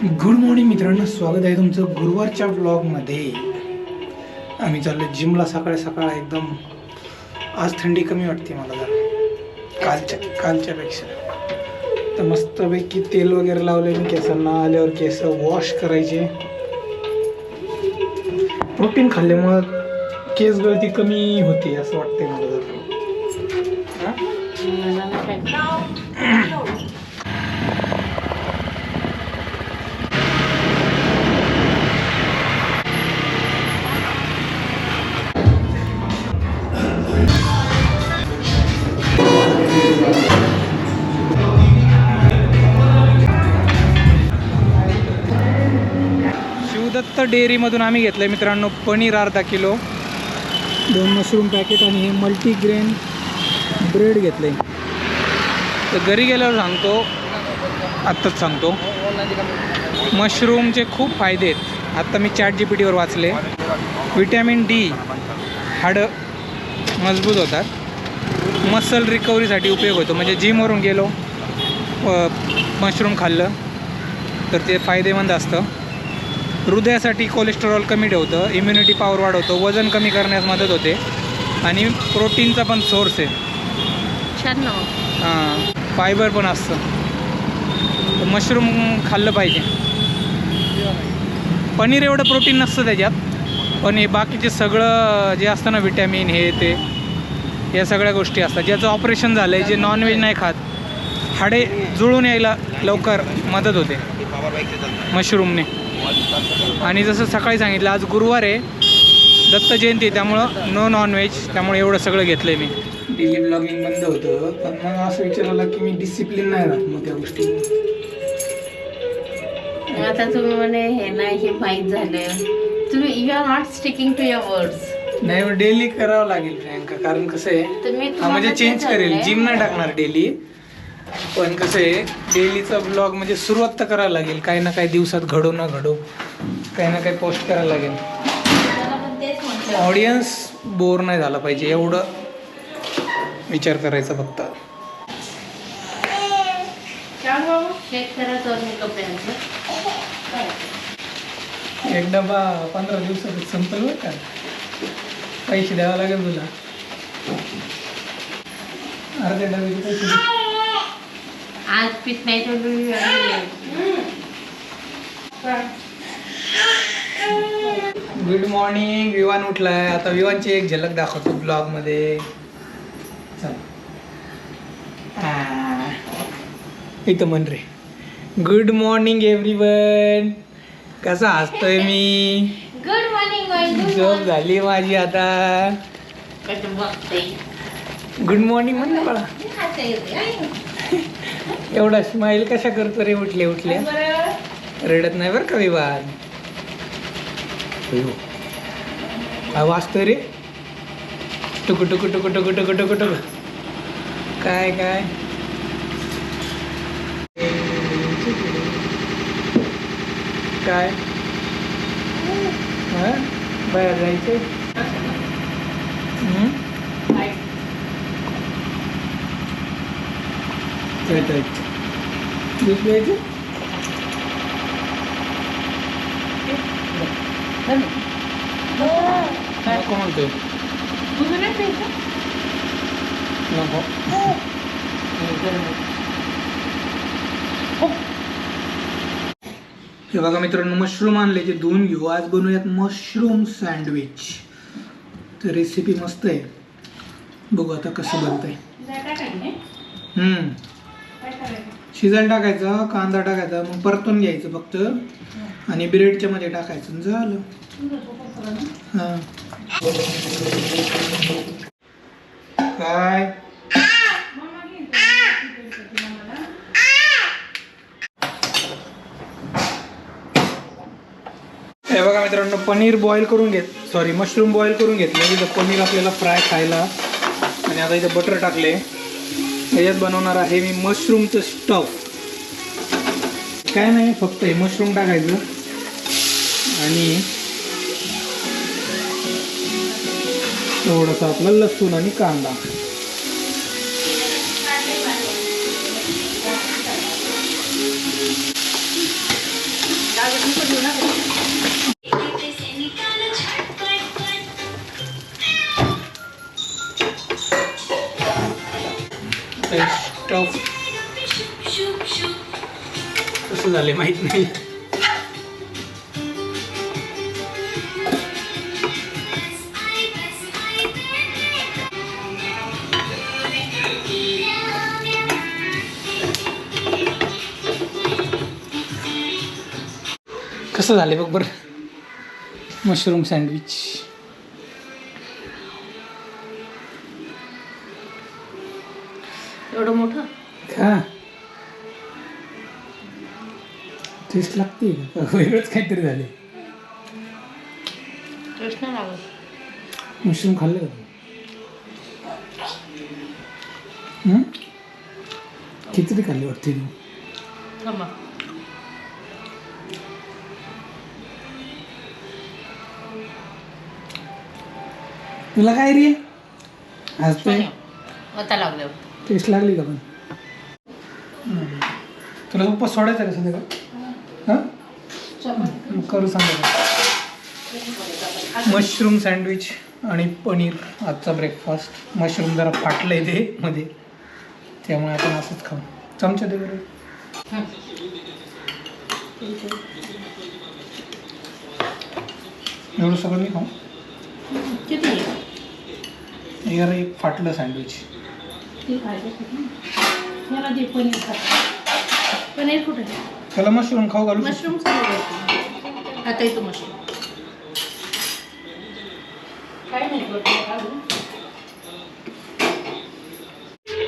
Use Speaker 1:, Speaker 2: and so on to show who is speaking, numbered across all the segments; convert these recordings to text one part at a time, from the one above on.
Speaker 1: Good morning मित्रांनो, स्वागत आहे तुमचं गुरुवारच्या ब्लॉगमध्ये. आम्ही चाललो जिमला सकाळ सकाळ. एकदम आज थंडी कमी वाटते मला जरा कालच्यापेक्षा. तर मस्तपैकी तेल वगैरे लावले मी केसांना. आल्यावर केस वॉश करायचे. प्रोटीन खाल्ल्यामुळं केस गळती कमी होते असं वाटतंय मला जरा. शिवदत्त डेअरीमधून आम्ही घेतलं आहे मित्रांनो पनीर अर्धा किलो, 2 मशरूम पॅकेट आणि हे मल्टीग्रेन ब्रेड घेतलं आहे. तर घरी गेल्यावर सांगतो, आत्ताच सांगतो. मशरूमचे खूप फायदे आहेत. आत्ता मी ChatGPTवर वाचले. विटॅमिन D हाडं मजबूत होतात. मसल रिकव्हरीसाठी उपयोग होतो. म्हणजे जिमवरून गेलो मशरूम खाल्लं तर ते फायदेमंद असतं. हृदयासाठी कोलेस्टेरॉल कमी ठेवतं. इम्युनिटी पॉवर वाढवतो. वजन कमी करण्यास मदत होते. आणि प्रोटीनचा पण सोर्स आहे.
Speaker 2: छान ना.
Speaker 1: हां, फायबर पण असतं. तर मशरूम खाल्लं पाहिजे. पनीर एवढं प्रोटीन नसतं त्याच्यात, पण हे बाकीचे सगळं जे असतं ना, विटॅमिन हे ते या सगळ्या गोष्टी असतात. ज्याचं ऑपरेशन झालं आहे, जे नॉनव्हेज नाही खात, हाडे जुळून यायला लवकर मदत होते मशरूमने. आणि जसं सकाळी सांगितलं, आज गुरुवार आहे, दत्त जयंती आहे, त्यामुळं नो नॉनव्हेज. त्यामुळे एवढं सगळं घेतलं आहे मी. डेली ब्लॉगिंग बंद होतं, पण मग असं विचारलं की मी डिसिप्लिन नाही राहत मग त्या गोष्टी.
Speaker 2: आता तुम्ही म्हणे हे नाही, हे माहीत झालं. तुम्ही you are not sticking to your words.
Speaker 1: नाही, मग डेली करावं लागेल प्रियांका. कारण कसं आहे, हा म्हणजे चेंज करेल. जिम नाही टाकणार डेली, पण कसं आहे, डेलीचा ब्लॉग म्हणजे सुरुवात तर करायला लागेल. काही ना काही दिवसात घडो ना घडो, काही ना काही पोस्ट करायला लागेल. ऑडियन्स बोर नाही झाला पाहिजे, एवढं विचार करायचा फक्त. एक डबा 15 दिवसात संपल बरं का. पैसे द्यावं लागेल तुला. अर्ध्या डब्याचे पैसे
Speaker 2: आज पीत नाही तर
Speaker 1: गुड मॉर्निंग. विवान उठलाय. आता विवानची एक झलक दाखवतो ब्लॉगमध्ये. चल इथं म्हण रे. Good morning everyone. कसा हसतोय मी.
Speaker 2: Good morning.
Speaker 1: झोप झाली माझी आता. गुड मॉर्निंग म्हण ना बाळा. एवढा स्माइल कशा करतो रे उठले उठल्या. रडत नाही बरं का विवान. काय वाचतोय रे. टुकु टुकु टुकु टुकु टुकु टुकु टुकु. काय काय काय बाहेर जायचं. दूध प्यायचं. नको म्हणतोय. नको. हे बघा मित्रांनो, मशरूम आणले, ते धुवून घेऊ. आज बनवूयात मशरूम सँडविच. तर रेसिपी मस्त आहे. बघू आता कसं बनतंय. शिजायला टाकायचं, कांदा टाकायचा, मग परतून घ्यायचं फक्त, आणि ब्रेडच्या मध्ये टाकायचं, झालं. हां काय हे बघा मित्रांनो, पनीर बॉईल करून मशरूम बॉईल करून घेतलं. इथं पनीर आपल्याला फ्राय खायला. आणि आता इथं बटर टाकले. याच्यात बनवणार आहे मी मशरूमचं स्टफ. काय नाही, फक्त हे मशरूम टाकायचं आणि थोडंसं आपलं लसूण आणि कांदा. स्टफ कसं झाले माहित नाही. कसं झाले बघ बरं मशरूम सँडविच.
Speaker 2: एवढं मोठं
Speaker 1: का टेस्ट लागते का वेगळंच काहीतरी झाले.
Speaker 2: टेस्ट नाही लागत.
Speaker 1: मशरूम खाल्ले का खिचडी खाल्ली वाटते तू.
Speaker 2: थांबा.
Speaker 1: तुला काय रे आज ते
Speaker 2: आता लागलं.
Speaker 1: टेस्ट लागली का पण तुला उपवास सोडायचा का सध्या हां करू सांगा. मशरूम सँडविच आणि पनीर आजचा ब्रेकफास्ट. मशरूम जरा फाटलं आहे ते मध्ये त्यामुळे आपण असंच खाऊ. चमचा दे बरोबर. एवढं सगळं मी खाऊ.
Speaker 2: किती
Speaker 1: यार एक फाटलं सँडविच.
Speaker 2: पनीर कुठे
Speaker 1: त्याला मशरूम खाऊ घालू.
Speaker 2: मशरूम आता येतो मशरूम. काय नाही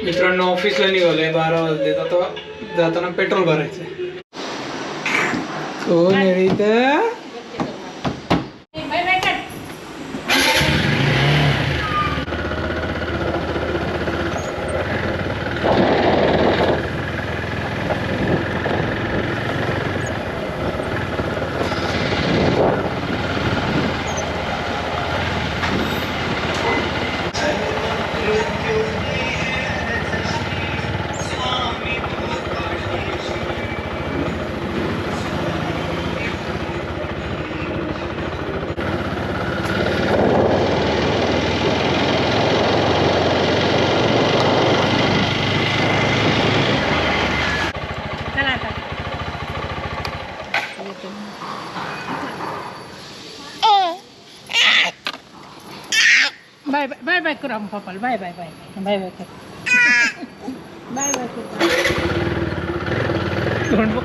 Speaker 1: मित्रांनो ऑफिसला निघालोय 12 वाजले. आता जाताना पेट्रोल भरायचं. हो नेडी तर
Speaker 2: बाय बाय बाय बाय करू आम्ही पप्पाला. Bye bye bye bye bye कर. बाय बाय कर.
Speaker 1: तोंड बघ.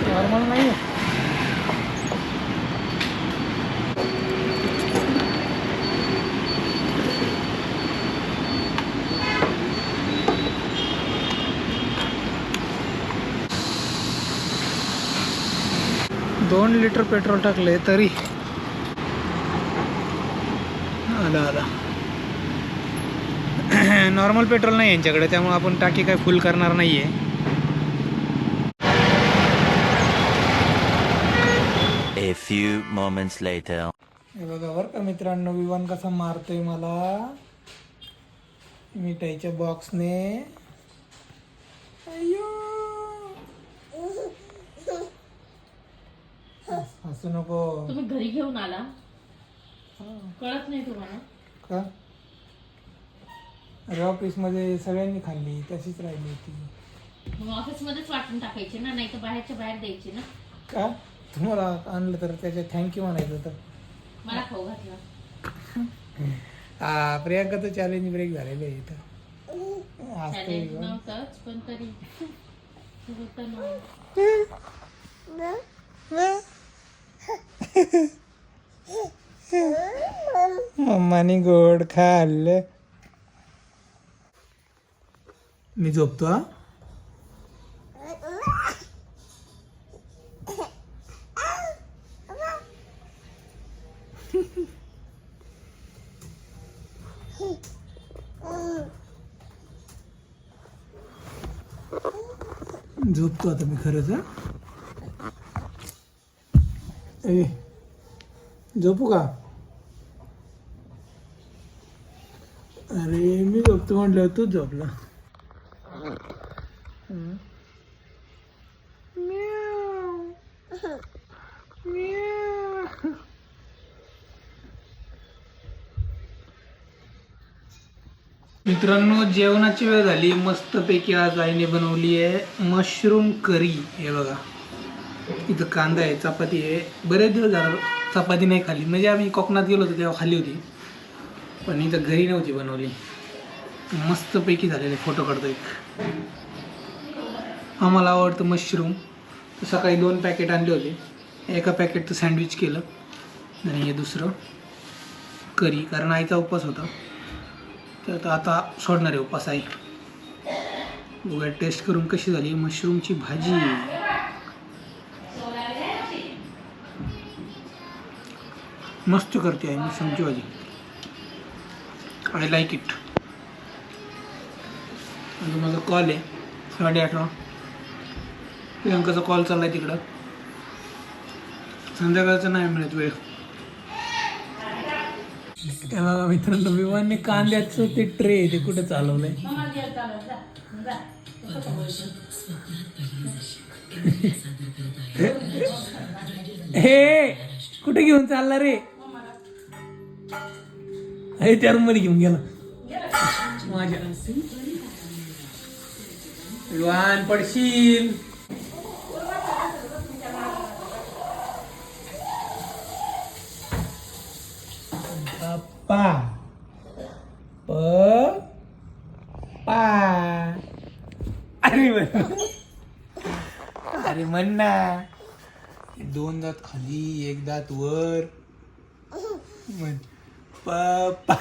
Speaker 1: नॉर्मल नाही आहे. दोन लिटर पेट्रोल टाकले तरी आला. नॉर्मल पेट्रोल नाही यांच्याकडे त्यामुळे आपण टाकी काय फुल करणार नाही आहे.
Speaker 3: A few moments later.
Speaker 1: हे बघा बरं का मित्रांनो विमान कसा मारतोय मला मिठाईच्या बॉक्सने. अय्यो हसू नको.
Speaker 2: तुम्ही घरी घेऊन आला कळत नाही तुम्हाला
Speaker 1: का. अरे ऑफिसमध्ये सगळ्यांनी खाल्ली तशीच राहिली होती.
Speaker 2: मग ऑफिसमध्येच वाटून टाकायची ना, नाही तर बाहेरच्या बाहेर द्यायची ना.
Speaker 1: का तुम्हाला आणलं तर त्याच्यात थँक्यू म्हणायचं होतं.
Speaker 2: मला खाऊ घातला.
Speaker 1: हा प्रियांकाचं चॅलेंज ब्रेक झालेलं आहे इथं.
Speaker 2: चॅलेंज नव्हतंच पण तरी
Speaker 1: मम्मानी गोड खाल्लं. मी झोपतो हा. झोपतो आता मी खरंच. झोपू का? अरे मी झोपतो म्हटलं तूच झोपला. मित्रांनो जेवणाची वेळ झाली. मस्तपैकी आज आईने बनवली आहे मशरूम करी. हे बघा इथं कांदा आहे, चपाती आहे. बरेच दिवस झालं चपाती नाही खाल्ली, म्हणजे आम्ही कोकणात गेलो होतो तेव्हा खाल्ली होती, पण इथं घरी नव्हती बनवली. मस्तपैकी झालेले फोटो काढतो एक. आम्हाला आवडतं मशरूम. तर सकाळी 2 पॅकेट आणले होते. एका पॅकेटचं सँडविच केलं आणि हे दुसरं करी, कारण आईचा उपवास होता. तर आता सोडणार आहे उपास आई. बघा टेस्ट करून कशी झाली मशरूमची भाजी. मस्त करते आहे मशरूमची भाजी. I like it. आणि माझा कॉल आहे 8:30. प्रियंकाचा कॉल चालला आहे तिकडं. संध्याकाळचा नाही मिळत वेळ. हे बघा मित्रांनो विवानने कांद्याचं ते ट्रे ते कुठे चालवलंय. हे कुठे घेऊन चालला रे? हे त्या रूम मध्ये घेऊन गेला माझ्या. विवान पडशील. पा पा अरे अरे म्हण ना. 2 दात खाली 1 दात वर. म्हण पप्पा.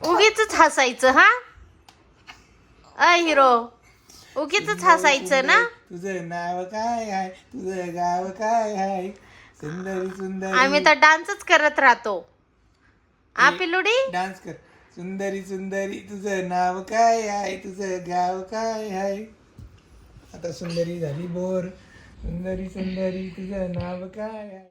Speaker 4: उगीच हसायचं हा. हिरो उगीच हसायचं ना.
Speaker 1: तुझं नाव काय आहे, तुझं गाव काय आहे, सुंदरी सुंदरी.
Speaker 4: आम्ही तर डान्सच करत राहतो. पिलुडी
Speaker 1: डान्स कर. सुंदरी सुंदरी तुझं नाव काय आहे, तुझं गाव काय आहे. आता सुंदरी झाली बोर. सुंदरी सुंदरी तुझं नाव काय आहे.